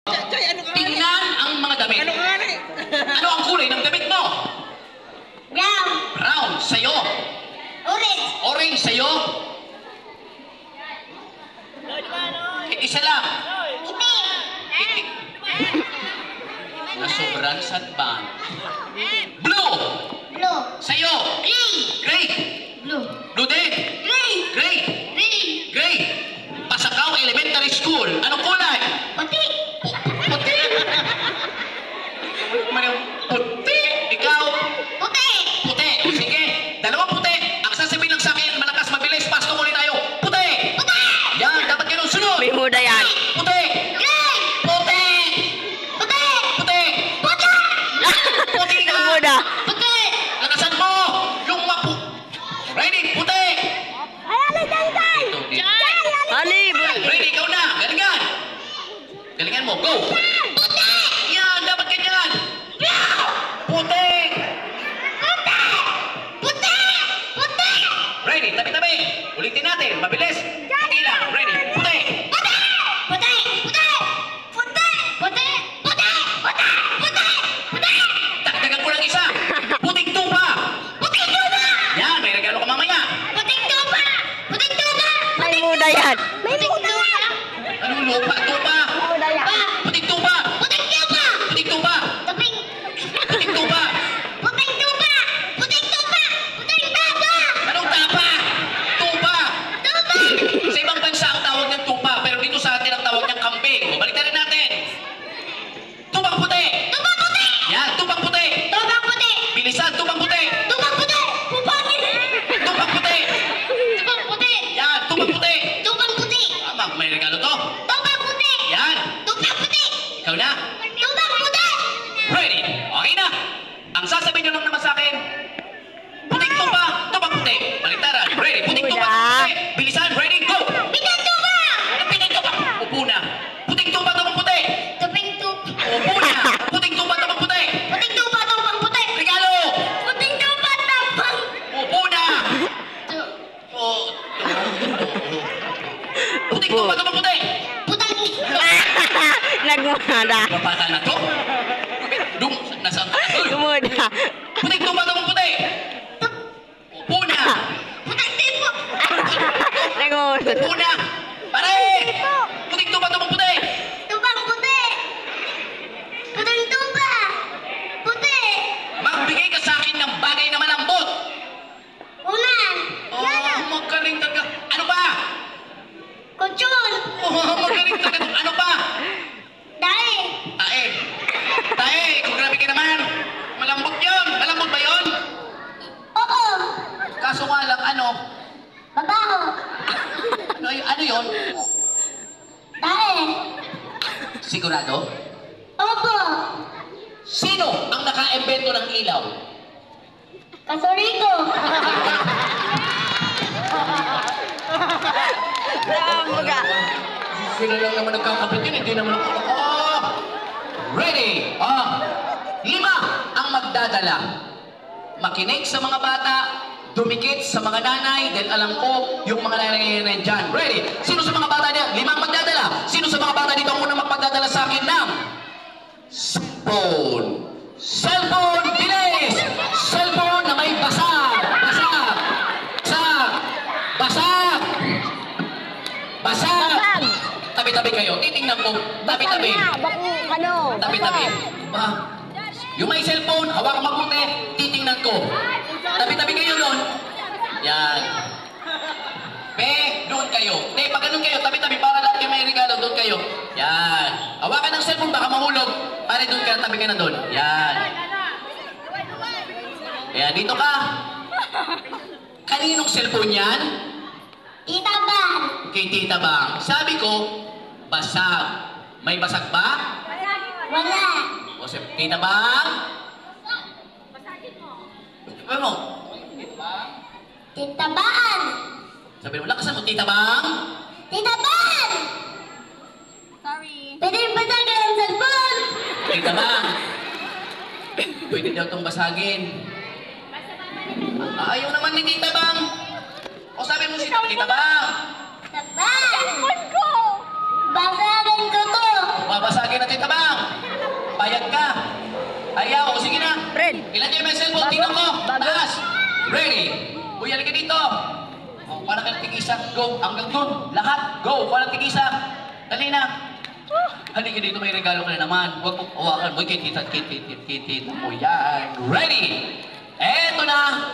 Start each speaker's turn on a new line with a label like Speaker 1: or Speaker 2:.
Speaker 1: Tingnan ang mga damit. Ano ang kulay ng damit mo?
Speaker 2: Brown.
Speaker 1: Brown. Sa'yo?
Speaker 2: Orange.
Speaker 1: Orange. Sa'yo? Isa lang.
Speaker 2: Itim.
Speaker 1: Nasobrang sadban. Blue.
Speaker 2: Blue.
Speaker 1: Sa'yo?
Speaker 2: Green.
Speaker 1: Gray.
Speaker 2: Blue.
Speaker 1: Blue din.
Speaker 2: Green.
Speaker 1: Gray.
Speaker 2: Green.
Speaker 1: Gray. Pasakaw Elementary School. Anong kulay?
Speaker 2: Puti.
Speaker 1: Puti. Puti. Ikaw?
Speaker 2: Puti.
Speaker 1: Puti. O sige. Dalawang puti. Ang sasabihin lang sa akin, malakas, mabilis, pasto muli tayo. Puti.
Speaker 2: Puti.
Speaker 1: Yan, dapat ganun. Sunod.
Speaker 3: May muda yan.
Speaker 1: Puti.
Speaker 2: Green.
Speaker 1: Puti.
Speaker 2: Puti.
Speaker 1: Puti.
Speaker 2: Puti.
Speaker 1: Puti na.
Speaker 3: Muda.
Speaker 2: Puti.
Speaker 1: Lakasan mo. Yung mapu. Ready? Puti. Ito, dito.
Speaker 3: Ali,
Speaker 1: Ready? Ikaw na. Galingan. Galingan mo. Go.
Speaker 2: Puti.
Speaker 1: Yan, dapat ganyan. Puti.
Speaker 2: Puti. Puti. Puti.
Speaker 1: Ready? Tabi-tabi. Ulitin natin. Mabilis. Puti lang. Ready? Puti.
Speaker 2: Puti. Puti. Puti. Puti. Puti. Puti. Puti. Puti. Puti.
Speaker 1: Dagdagan ko lang isa. Puting tupa.
Speaker 2: Puting tuba.
Speaker 1: Yan, may regalo ka mamaya.
Speaker 2: Puting tuba. Puting tuba.
Speaker 3: may muda yan.
Speaker 2: Puting tuba.
Speaker 1: Anong lupa? Tupa.
Speaker 3: Muda yan.
Speaker 1: Puting tupa.
Speaker 2: Puting tuba.
Speaker 1: Puting tupa.
Speaker 2: Tuping.
Speaker 1: Puting tupa.
Speaker 2: Puting tuba. Puting tuba. Puting tuba.
Speaker 1: Anong tapa? Tupa.
Speaker 2: Tuba.
Speaker 1: Sa ibang bansa ang tawag ng tupa, pero dito sa atin ang tawag niyang kambing. O, balik na rin natin. Tupang puti.
Speaker 2: Tubang puti.
Speaker 1: Yan, tupang puti.
Speaker 2: Tubang puti.
Speaker 1: Bilisan, tupang puti.
Speaker 2: Tubang puti. Pupangin.
Speaker 1: Tupang puti.
Speaker 2: Tubang puti.
Speaker 1: Yan, tupang puti.
Speaker 2: Tubang puti.
Speaker 1: Tama, may regalo to.
Speaker 2: Tubang puti.
Speaker 1: Yan,
Speaker 2: Tubang puti.
Speaker 1: ikaw na.
Speaker 2: Tubang puti.
Speaker 1: Ready? Okay na. Ang sasabihin nyo lang naman sa akin, puting tupa, tupang puti. Baliktaran. Ready? Puting tupa, tupang puti. Bilisan, ready, go.
Speaker 2: Bigang tuba.
Speaker 1: Anong puting tupa? Upo na. Puting tupa, tupang puti.
Speaker 2: Tuping tuba.
Speaker 1: Upo na. Puting tupa, tupang puti.
Speaker 2: Puting tuba. Tubang puti.
Speaker 1: Regalo.
Speaker 2: Puting tuba. Tubang.
Speaker 1: Upo na. Oh, puting tupa, tupang puti.
Speaker 2: Putang.
Speaker 3: Nagmuda.
Speaker 1: Mapata na to. Nasaan ka?
Speaker 3: Gumuda.
Speaker 1: Puting tupa, tupang puti. Upo na.
Speaker 2: Putang tipo.
Speaker 3: Nagmuda.
Speaker 1: Upo na. Pare. Puting tupa, tupang puti.
Speaker 2: Tubang puti. Putang tuba. Puti.
Speaker 1: Magbigay ka sa akin ng bagay na malambot.
Speaker 2: Unan.
Speaker 1: Oh, magaling talaga. Ano pa?
Speaker 2: Kutsyon.
Speaker 1: Oh, magaling talaga. Ano pa?
Speaker 2: Dahil.
Speaker 1: Tae. Tae, kung grabe ka naman. Malambot yun. Malambot ba yun?
Speaker 2: Oo.
Speaker 1: Kaso nga lang, ano?
Speaker 2: Babaho.
Speaker 1: Ano yun?
Speaker 2: Dahil.
Speaker 1: Sigurado?
Speaker 2: Opo.
Speaker 1: Sino ang naka-embento ng ilaw?
Speaker 2: Kasoriko.
Speaker 3: Namuga.
Speaker 1: Sila lang naman nagkakabit yun, hindi naman ako. Oh! Ready? 5 ang magdadala. Makinig sa mga bata, dumikit sa mga nanay, dahil alam ko yung mga nanay na dyan. Ready? Sino sa mga bata niya? 5 ang magdadala. Sino sa mga bata dito ang unang magpadadala sa akin ng cellphone? Cellphone, bilis! Cellphone na may basag! Basag! Basag! Basag! Basag! Tabi-tabi kayo. Titingnan ko. Tabi-tabi.
Speaker 3: Ano?
Speaker 1: Tabi-tabi. Yung may cellphone, hawakan mabuti. Titingnan ko. Tabi-tabi kayo doon. Yan. Be, doon kayo. Pag ganun kayo, tabi-tabi para lahat kayo may regalo, doon kayo. Yan. Hawakan ng cellphone, baka mahulog. Pare, doon ka, tabi ka na doon. Yan. Yan, dito ka. Kaninong cellphone yan?
Speaker 2: Tita Ban.
Speaker 1: Kay Tita Bang. Sabi ko, basag. May basag ba?
Speaker 2: Wala.
Speaker 1: O si Tita Bang? Sabi mo?
Speaker 2: Tita Ban.
Speaker 1: Sabi mo, lakasan mo, Tita Bang?
Speaker 2: Tita Ban.
Speaker 3: Sorry.
Speaker 2: Pwede basagan ang cellphone.
Speaker 1: Tita Bang? Pwede daw itong basagin. Ayaw naman ni Tita Bang. O sabi mo si Tita Bang?
Speaker 2: Tita Ban. Cellphone ko. Basagan ko to.
Speaker 1: Babasagin na Tita Ilan kayo may cellphone? Tingnan ko. Taas. Ready. Uy, halika dito. Oh, para kayo tigisa. Go. Hanggang doon. Lahat. Go. Para tigisa. Dali na. Halika dito. May regalo ka na naman. Huwag mo hawakan. Uy, kitit. O yan. Ready. Eto na